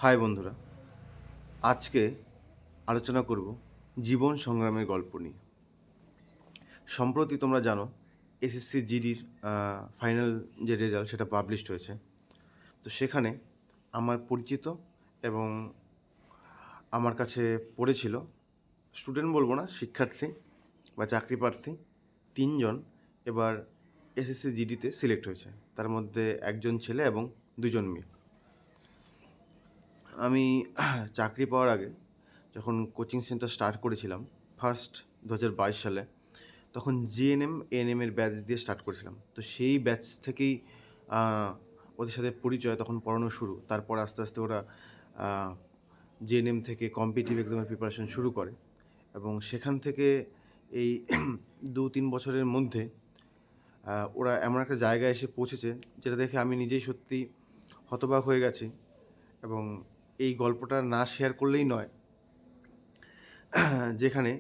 High বন্ধুরা, আজকে আলোচনা করব জীবন সংগ্রামের গল্প নিয়ে। সম্প্রতি তোমরা জানো এসএসসি জিডির ফাইনাল যে রেজাল্ট সেটা পাবলিশড হয়েছে। তো সেখানে আমার পরিচিত এবং আমার কাছে পড়েছিল, স্টুডেন্ট বলবো না, শিক্ষার্থী বা চাকরি প্রার্থী 3 জন এবার এসএসসি জিডিতে সিলেক্ট হয়েছে। তার মধ্যে একজন ছেলে এবং 2জন মেয়ে। আমি চাকরি পাওয়ার আগে যখন কোচিং সেন্টার স্টার্ট করেছিলাম ফার্স্ট 2022 সালে, তখন জিএনএম এএনএমের ব্যাচ দিয়ে স্টার্ট করেছিলাম। তো সেই ব্যাচ থেকেই ওদের সাথে পরিচয়, তখন পড়ানো শুরু। তারপর আস্তে আস্তে ওরা জিএনএম থেকে কম্পিটিটিভ এক্সামের প্রিপারেশন শুরু করে এবং সেখান থেকে এই 2-3 বছরের মধ্যে ওরা এমন একটা জায়গায় এসে পৌঁছেছে যেটা দেখে আমি নিজেই সত্যি হতবাক হয়ে গেছি। এবং এই গল্পটা না শেয়ার করলেই নয়, যেখানে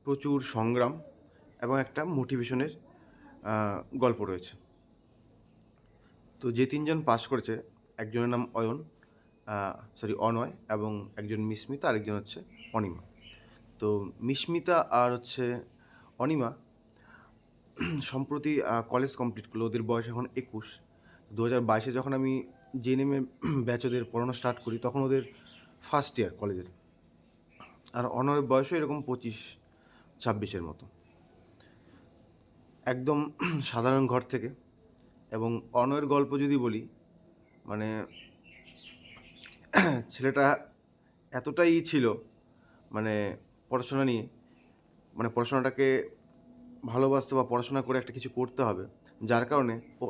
প্রচুর সংগ্রাম এবং একটা মোটিভেশনের গল্প রয়েছে। তো যে 3জন পাস করেছে, একজনের নাম অনয়, এবং একজন মিস্মিতা, আরেকজন হচ্ছে অনিমা। তো মিস্মিতা আর হচ্ছে অনিমা সম্প্রতি কলেজ কমপ্লিট করলো। ওদের বয়স এখন 21। 2022-এ যখন আমি জেএনএমে ব্যাচ ওদের পড়ানো স্টার্ট করি, তখন ওদের ফার্স্ট ইয়ার কলেজের। আর অনয়ের বয়সও এরকম 25-26-এর মতো। একদম সাধারণ ঘর থেকে। এবং অনয়ের গল্প যদি বলি, মানে ছেলেটা এতটাই ছিল, মানে পড়াশোনা নিয়ে, মানে পড়াশোনাটাকে ভালোবাসতো বা পড়াশোনা করে একটা কিছু করতে হবে, যার কারণে ও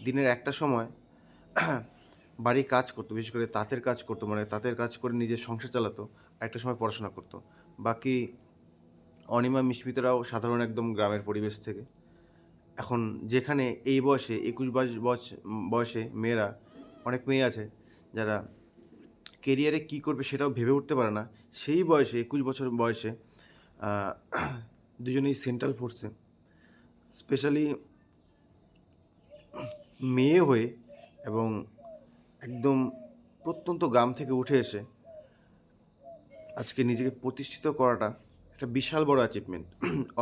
দিনের একটা সময় বাড়ির কাজ করতো, বিশেষ করে তাঁতের কাজ করতো, মানে তাঁতের কাজ করে নিজের সংসার চালাতো, একটা সময় পড়াশোনা করতো। বাকি অনিমা মিশমিতারাও সাধারণ একদম গ্রামের পরিবেশ থেকে। এখন যেখানে এই বয়সে 21-22 বয়সে মেয়েরা, অনেক মেয়ে আছে যারা কেরিয়ারে কী করবে সেটাও ভেবে উঠতে পারে না, সেই বয়সে 21 বছর বয়সে দুজনেই সেন্ট্রাল ফোর্সে, স্পেশালি মেয়ে হয়ে এবং একদম প্রত্যন্ত গ্রাম থেকে উঠে এসে আজকে নিজেকে প্রতিষ্ঠিত করাটা একটা বিশাল বড় অ্যাচিভমেন্ট।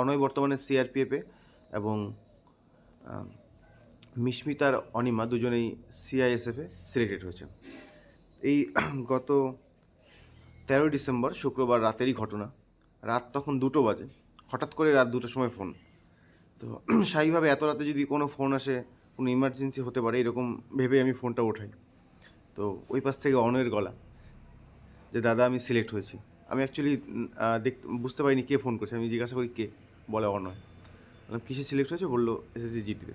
অনয় বর্তমানে সিআরপিএফে এবং মিশমিতার অনিমা দুজনেই সিআইএসএফে সিলেক্টেড হয়েছে। এই গত 13 ডিসেম্বর শুক্রবার রাতেরই ঘটনা। রাত তখন 2টো বাজে। হঠাৎ করে রাত 2টোর সময় ফোন। তো স্বাভাবিকভাবে এত রাতে যদি কোনো ফোন আসে, কোনো ইমার্জেন্সি হতে পারে এরকম ভেবে আমি ফোনটা ওঠাই। তো ওই পাশ থেকে অনয়ের গলা, যে দাদা আমি সিলেক্ট হয়েছি। আমি অ্যাকচুয়ালি বুঝতে পারিনি কে ফোন করছে। আমি জিজ্ঞাসা করি কে, বলে অনয়। বললাম কিসে সিলেক্ট হয়েছে, বললো এসএসসি জিডিতে।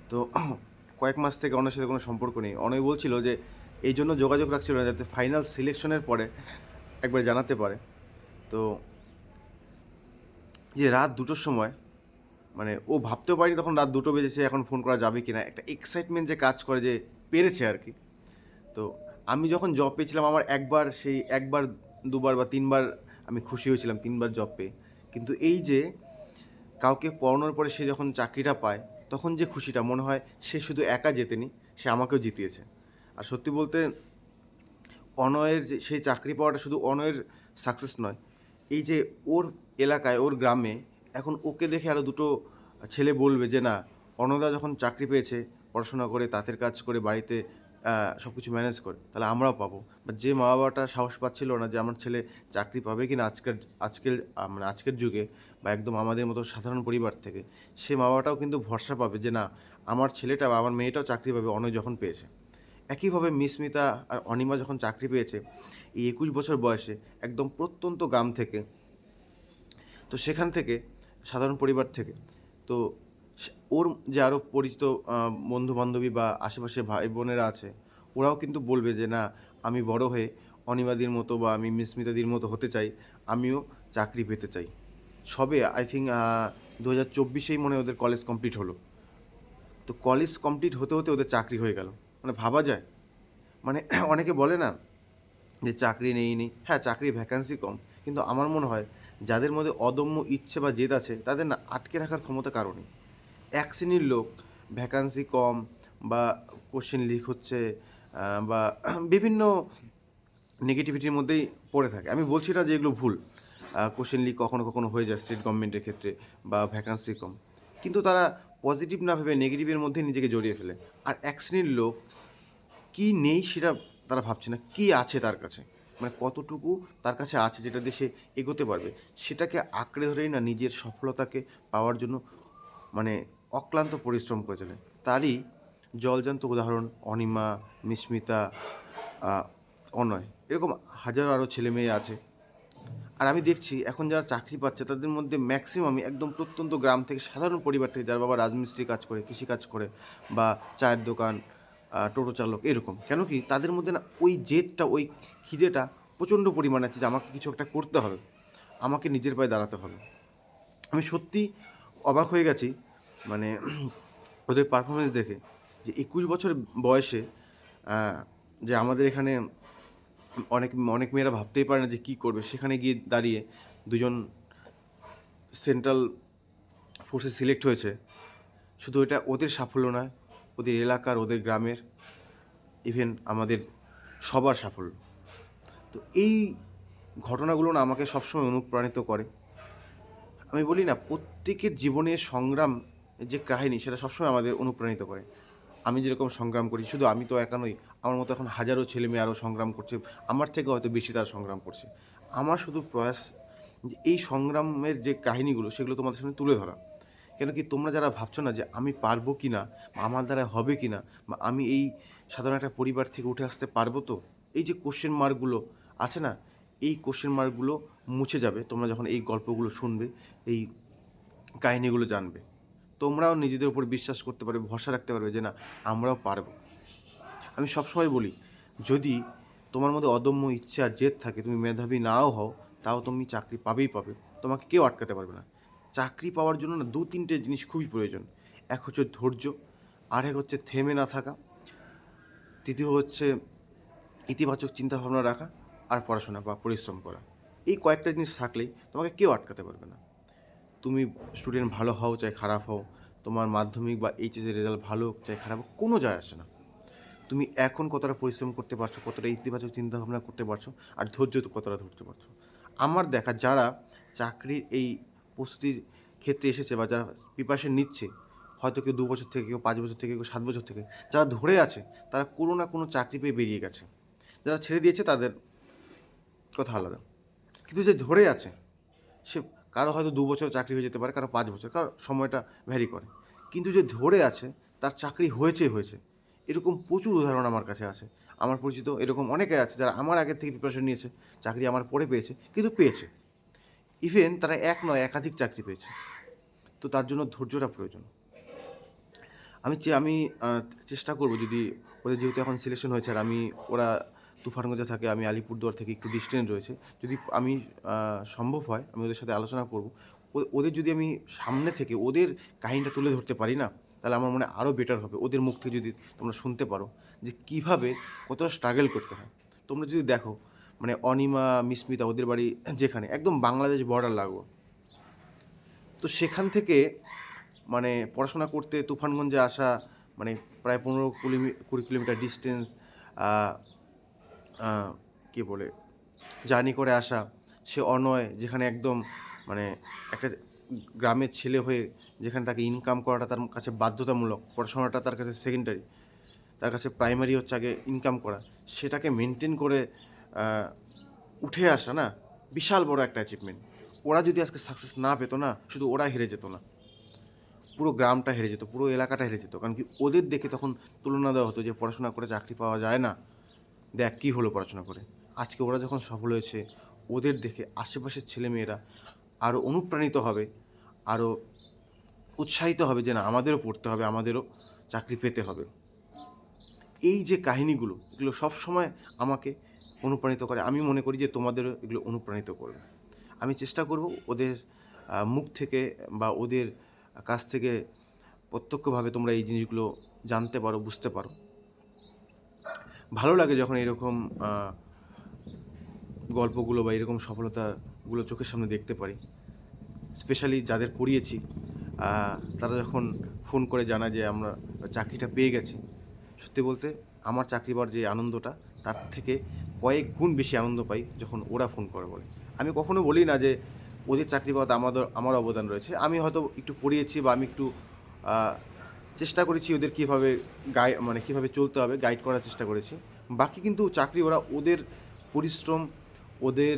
তো কয়েক মাস থেকে অনয়ের সাথে কোনো সম্পর্ক নেই। অনয় বলছিল যে এই জন্য যোগাযোগ রাখছিল না, যাতে ফাইনাল সিলেকশনের পরে একবার জানাতে পারে। তো যে রাত 2টোর সময়, মানে ও ভাবতেও পারিনি তখন রাত 2টো বেজেছে, এখন ফোন করা যাবে কি না, একটা এক্সাইটমেন্ট যে কাজ করে যে পেরেছে আর কি। তো আমি যখন জব পেয়েছিলাম, আমার একবার 2বার বা 3বার আমি খুশি হয়েছিলাম, 3বার জব পেয়ে। কিন্তু এই যে কাউকে পড়ানোর পরে সে যখন চাকরিটা পায়, তখন যে খুশিটা, মনে হয় সে শুধু একা জেতেনি, সে আমাকেও জিতিয়েছে। আর সত্যি বলতে অনয়ের যে সেই চাকরি পাওয়াটা শুধু অনয়ের সাকসেস নয়, এই যে ওর এলাকায়, ওর গ্রামে এখন ওকে দেখে আরও 2টো ছেলে বলবে যে না, অনদা যখন চাকরি পেয়েছে, পড়াশোনা করে তাঁতের কাজ করে বাড়িতে সব কিছু ম্যানেজ করে, তাহলে আমরাও পাবো। বা যে মা বাবাটা সাহস পাচ্ছিল না যে আমার ছেলে চাকরি পাবে কি না আজকের যুগে, বা একদম আমাদের মতো সাধারণ পরিবার থেকে, সে মা বাবাটাও কিন্তু ভরসা পাবে যে না, আমার ছেলেটা বা আমার মেয়েটাও চাকরি পাবে অনয় যখন পেয়েছে। একইভাবে মিস্মিতা আর অনিমা যখন চাকরি পেয়েছে এই 21 বছর বয়সে, একদম প্রত্যন্ত গ্রাম থেকে, তো সেখান থেকে সাধারণ পরিবার থেকে, তো ওর যে আরও পরিচিত বন্ধু বান্ধবী বা আশেপাশে ভাই বোনেরা আছে, ওরাও কিন্তু বলবে যে না, আমি বড় হয়ে অনিমাদির মতো বা আমি মিস্মিতাদির মতো হতে চাই, আমিও চাকরি পেতে চাই। সবে আই থিঙ্ক 2024-এই মনে হয় ওদের কলেজ কমপ্লিট হলো। তো কলেজ কমপ্লিট হতে হতে ওদের চাকরি হয়ে গেল। মানে ভাবা যায়, মানে অনেকে বলে না যে চাকরি নেই, হ্যাঁ চাকরির ভ্যাকান্সি কম, কিন্তু আমার মনে হয় যাদের মধ্যে অদম্য ইচ্ছে বা জেদ আছে, তাদের না আটকে রাখার ক্ষমতা কারণে। এক শ্রেণীর লোক ভ্যাকান্সি কম বা কোশ্চেন লিক হচ্ছে, বা বিভিন্ন নেগেটিভিটির মধ্যেই পড়ে থাকে। আমি বলছি না যে এগুলো ভুল, কোশ্চেন লিক কখনো কখনো হয়ে যায় স্টেট গভর্নমেন্টের ক্ষেত্রে বা ভ্যাকান্সি কম, কিন্তু তারা পজিটিভ না ভেবে নেগেটিভের মধ্যে নিজেকে জড়িয়ে ফেলে। আর এক শ্রেণীর লোক কী নেই সেটা তারা ভাবছে না, কী আছে তার কাছে, মানে কতটুকু তার কাছে আছে যেটা দেশে এগোতে পারবে, সেটাকে আঁকড়ে ধরেই না নিজের সফলতাকে পাওয়ার জন্য মানে অক্লান্ত পরিশ্রম করে চলে। তারই জলজান্ত উদাহরণ অনিমা, মিস্মিতা, অনয়, এরকম হাজারো আরও ছেলে মেয়ে আছে। আর আমি দেখছি এখন যারা চাকরি পাচ্ছে তাদের মধ্যে ম্যাক্সিমামই একদম প্রত্যন্ত গ্রাম থেকে, সাধারণ পরিবার থেকে, যার বাবা রাজমিস্ত্রি কাজ করে, কৃষিকাজ করে, বা চায়ের দোকান, টোটো চালক, এরকম। কেন কি তাদের মধ্যে না ওই জেদটা, ওই খিদেটা প্রচণ্ড পরিমাণে আছে যে আমাকে কিছু একটা করতে হবে, আমাকে নিজের পায়ে দাঁড়াতে হবে। আমি সত্যি অবাক হয়ে গেছি মানে ওদের পারফরমেন্স দেখে, যে 21 বছর বয়সে যে আমাদের এখানে অনেক অনেক মেয়েরা ভাবতেই পারে না যে কী করবে, সেখানে গিয়ে দাঁড়িয়ে দুজন সেন্ট্রাল ফোর্সে সিলেক্ট হয়েছে। শুধু এটা ওদের সাফল্য নয়, ওদের এলাকার, ওদের গ্রামের, ইভেন আমাদের সবার সাফল্য। তো এই ঘটনাগুলো না আমাকে সবসময় অনুপ্রাণিত করে। আমি বলি না, প্রত্যেকের জীবনের সংগ্রাম যে কাহিনী সেটা সবসময় আমাদের অনুপ্রাণিত করে। আমি যেরকম সংগ্রাম করি, শুধু আমি তো একা নই, আমার মতো এখন হাজারো ছেলেমেয়ে আরও সংগ্রাম করছে, আমার থেকে হয়তো বেশি তারা সংগ্রাম করছে। আমার শুধু প্রয়াস যে এই সংগ্রামের যে কাহিনীগুলো সেগুলো তোমাদের সামনে তুলে ধরা। কেন কি তোমরা যারা ভাবছো না যে আমি পারবো কি না, বা আমার দ্বারা হবে কি না, বা আমি এই সাধারণ একটা পরিবার থেকে উঠে আসতে পারবো তো, এই যে কোশ্চেন মার্কগুলো আছে না, এই কোশ্চেন মার্কগুলো মুছে যাবে তোমরা যখন এই গল্পগুলো শুনবে, এই কাহিনীগুলো জানবে। তোমরাও নিজেদের উপর বিশ্বাস করতে পারবে, ভরসা রাখতে পারবে যে না, আমরাও পারবো। আমি সবসময় বলি, যদি তোমার মধ্যে অদম্য ইচ্ছে আর জেদ থাকে, তুমি মেধাবী নাও হও, তাও তুমি চাকরি পাবেই পাবে, তোমাকে কেউ আটকাতে পারবে না। চাকরি পাওয়ার জন্য না 2-3টে জিনিস খুবই প্রয়োজন। এক হচ্ছে ধৈর্য, আর এক হচ্ছে থেমে না থাকা, তৃতীয় হচ্ছে ইতিবাচক চিন্তাভাবনা রাখা, আর পড়াশোনা বা পরিশ্রম করা। এই কয়েকটা জিনিস থাকলেই তোমাকে কেউ আটকাতে পারবে না। তুমি স্টুডেন্ট ভালো হও চাই খারাপ হও, তোমার মাধ্যমিক বা এইচএসের রেজাল্ট ভালো হোক চাই খারাপ হোক, কোনো যায় আসে না। তুমি এখন কতটা পরিশ্রম করতে পারছো, কতটা ইতিবাচক চিন্তাভাবনা করতে পারছো, আর ধৈর্য তো কতটা ধরতে পারছো। আমার দেখা যারা চাকরির এই প্রস্তুতির ক্ষেত্রে এসেছে, বা যারা প্রিপারেশন নিচ্ছে, হয়তো কেউ 2 বছর থেকে, কেউ 5 বছর থেকে, কেউ 7 বছর থেকে, যারা ধরে আছে তারা কোনো না কোনো চাকরি পেয়ে বেরিয়ে গেছে। যারা ছেড়ে দিয়েছে তাদের কথা আলাদা, কিন্তু যে ধরে আছে সে, কারো হয়তো 2 বছর চাকরি হয়ে যেতে পারে, কারো 5 বছর, কারো সময়টা ভ্যারি করে, কিন্তু যে ধরে আছে তার চাকরি হয়েছে হয়েছে। এরকম প্রচুর উদাহরণ আমার কাছে আছে। আমার পরিচিত এরকম অনেকে আছে যারা আমার আগের থেকে প্রিপারেশন নিয়েছে, চাকরি আমার পরে পেয়েছে, কিন্তু পেয়েছে। ইভেন তারা এক নয় একাধিক চাকরি পেয়েছে। তো তার জন্য ধৈর্যটা প্রয়োজন। আমি চেষ্টা করব, যদি ওদের যেহেতু এখন সিলেকশন হয়েছে, আর ওরা তুফানগঞ্জে থাকে, আমি আলিপুরদুয়ার থেকে একটু ডিস্টেন্স রয়েছে, যদি আমি সম্ভব হয় আমি ওদের সাথে আলোচনা করব। ওদের যদি আমি সামনে থেকে ওদের কাহিনীটা তুলে ধরতে পারি না, তাহলে আমার মনে হয় আরও বেটার হবে। ওদের মুখ থেকে যদি তোমরা শুনতে পারো যে কীভাবে কতটা স্ট্রাগল করতে হয়। তোমরা যদি দেখো মানে অনিমা, মিস্মিতা, ওদের বাড়ি যেখানে একদম বাংলাদেশ বর্ডার লাগো, তো সেখান থেকে মানে পড়াশোনা করতে তুফানগঞ্জে আসা, মানে প্রায় 15-20 কিলোমিটার ডিস্টেন্স কী বলে জার্নি করে আসা। সে অনয়, যেখানে একদম মানে একটা গ্রামের ছেলে হয়ে যেখানে তাকে ইনকাম করাটা তার কাছে বাধ্যতামূলক, পড়াশোনাটা তার কাছে সেকেন্ডারি, তার কাছে প্রাইমারি হচ্ছে আগে ইনকাম করা, সেটাকে মেনটেন করে উঠে আসা না, বিশাল বড় একটা অ্যাচিভমেন্ট। ওরা যদি আজকে সাকসেস না পেতো না, শুধু ওরা হেরে যেত না, পুরো গ্রামটা হেরে যেত, পুরো এলাকাটা হেরে যেত। কারণ কি ওদের দেখে তখন তুলনা দেওয়া হতো যে পড়াশোনা করে চাকরি পাওয়া যায় না, দেখ কী হলো পড়াশোনা করে। আজকে ওরা যখন সফল হয়েছে, ওদের দেখে আশেপাশের ছেলেমেয়েরা আরও অনুপ্রাণিত হবে, আরও উৎসাহিত হবে যে না, আমাদেরও পড়তে হবে, আমাদেরও চাকরি পেতে হবে। এই যে কাহিনীগুলো, এগুলো সবসময় আমাকে অনুপ্রাণিত করে। আমি মনে করি যে তোমাদেরও এগুলো অনুপ্রাণিত করবে। আমি চেষ্টা করব ওদের মুখ থেকে বা ওদের কাছ থেকে প্রত্যক্ষভাবে তোমরা এই জিনিসগুলো জানতে পারো, বুঝতে পারো। ভালো লাগে যখন এরকম গল্পগুলো বা এরকম সফলতাগুলো চোখের সামনে দেখতে পারি। স্পেশালি যাদের পড়িয়েছি, তারা যখন ফোন করে জানায় যে আমরা চাকরিটা পেয়ে গেছি, সত্যি বলতে আমার চাকরি পাওয়ার যে আনন্দটা তার থেকে কয়েক গুণ বেশি আনন্দ পাই যখন ওরা ফোন করে বলে। আমি কখনো বলি না যে ওদের চাকরি পাওয়াতে আমার অবদান রয়েছে। আমি হয়তো একটু পড়িয়েছি বা আমি একটু চেষ্টা করেছি ওদের কীভাবে মানে কীভাবে চলতে হবে গাইড করার চেষ্টা করেছি। বাকি কিন্তু চাকরি ওরা ওদের পরিশ্রম, ওদের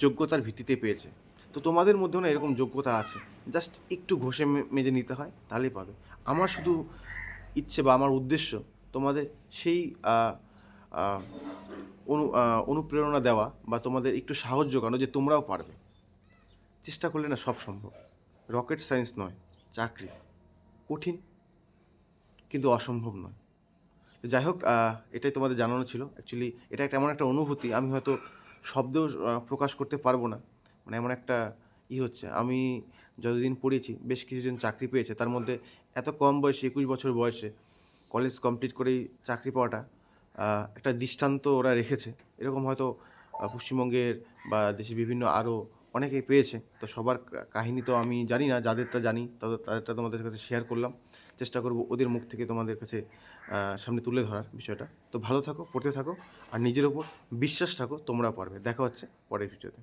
যোগ্যতার ভিত্তিতে পেয়েছে। তো তোমাদের মধ্যেও না এরকম যোগ্যতা আছে, জাস্ট একটু ঘষে মেজে নিতে হয়, তাহলেই পাবে। আমার শুধু ইচ্ছে বা আমার উদ্দেশ্য তোমাদের সেই অনুপ্রেরণা দেওয়া বা তোমাদের একটু সাহস জোগানো যে তোমরাও পারবে। চেষ্টা করলে না সব সম্ভব। রকেট সায়েন্স নয়, চাকরি কঠিন কিন্তু অসম্ভব নয়। তো যাই হোক, এটাই তোমাদের জানানো ছিল। অ্যাকচুয়ালি এটা একটা এমন একটা অনুভূতি, আমি হয়তো শব্দেও প্রকাশ করতে পারবো না। মানে এমন একটা হচ্ছে, আমি যতদিন পড়েছি বেশ কিছুজন চাকরি পেয়েছে, তার মধ্যে এত কম বয়সে 21 বছর বয়সে কলেজ কমপ্লিট করেই চাকরি পাওয়াটা একটা দৃষ্টান্ত ওরা রেখেছে। এরকম হয়তো পশ্চিমবঙ্গের বা দেশের বিভিন্ন আরও অনেকেই পেয়েছে। তো সবার কাহিনী তো আমি জানি না, যাদেরটা জানি তাদেরটা তোমাদের কাছে শেয়ার করলাম। চেষ্টা করব ওদের মুখ থেকে তোমাদের কাছে সামনে তুলে ধরার বিষয়টা। তো ভালো থাকো, পড়তে থাকো, আর নিজের ওপর বিশ্বাস রাখো, তোমরা পারবে। দেখা হচ্ছে পরের ভিডিওতে।